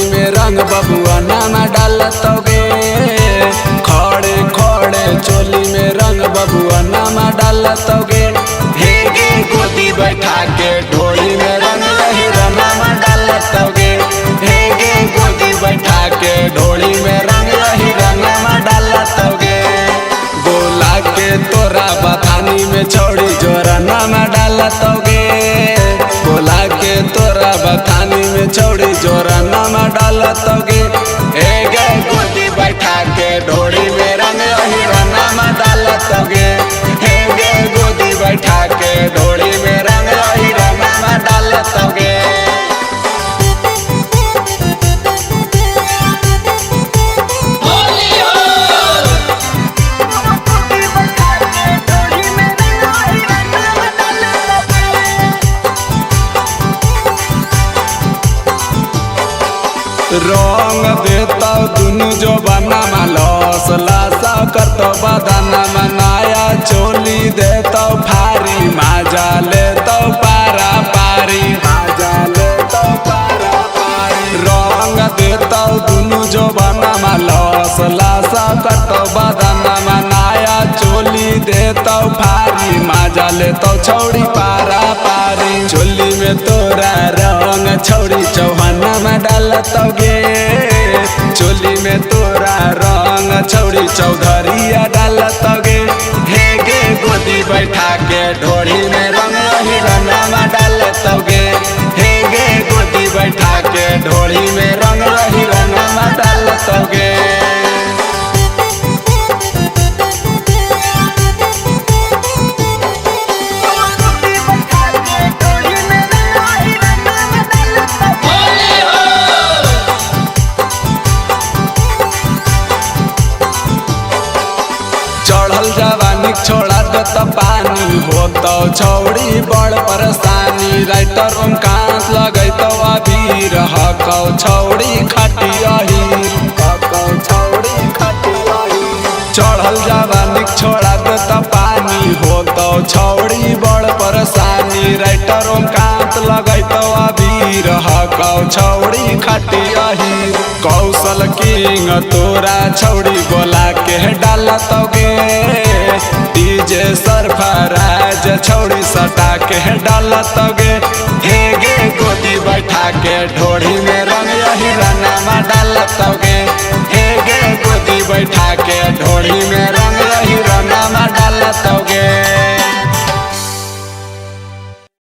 ढोली में रंग बबुआ नामा डालतोगे। खड़े खड़े चोली में रंग बबुआ नामा डालतोगे। हे गे गोदी बैठा के ढोली में रंग लहिरा नामा डालतोगे। हे गे गोदी बैठा के ढोली में रंग लहिरा नामा डालतोगे। बोला के तोरा बथानी में छौड़ी जोरा नामा डालतोगे। बोला के तोरा बथानी में छौड़ी जोरा नामा डालतोगे। हे गे गोदी बैठा के ढोली में रंग लहिरा नामा डालतोगे। हे गे गोदी बैठा के ढोली में रंग लहिरा नामा डालतोगे। रंग देता दुनु जो बना लस लासा करतो बदाना मनाया चोली देता फारी माजा लेता पारा पारी माजा लेता पारा पारी। रंग देता दुनु जो बना लस लासा करतो बदाना मनाया चोली देता फारी माजा लेता छौड़ी पारा पारी। चोली में तोरा रंग छौड़ी चौहाना में डालतोगे। चोली में तोरा रंग छौड़ी चौधरिया डालतोगे। हे गे गोदी बैठा के ढोली में रंग लहिरा नामा डालतोगे। हे गे गोदी बैठा के ढोली में रंग लहिरा नामा डालतोगे। चढ़ल जवानी छोड़ा दत पानी होतो छौड़ी बड़ परेशानी। राइटर ओमकांत लगैतो अबीर हकौ छौड़ी खटियाही हकौ छौड़ी खटियाही। चढ़ल जवानी छोड़ा दत पानी होतो छौड़ी बड़ परेशानी। राइटर ओमकांत लगैतो अबीर हकौ छौड़ी खटियाही। कौशल किंग तोरा छौड़ी बोला के डालतोगे। डीजे सरफराज छौड़ी सटा के डालतोगे। हे गे गोदी बैठा के ढोली में रंग लहिरा नामा डालतोगे। हे गे गोदी बैठा के ढोली में रंग लहिरा नामा डालतोगे।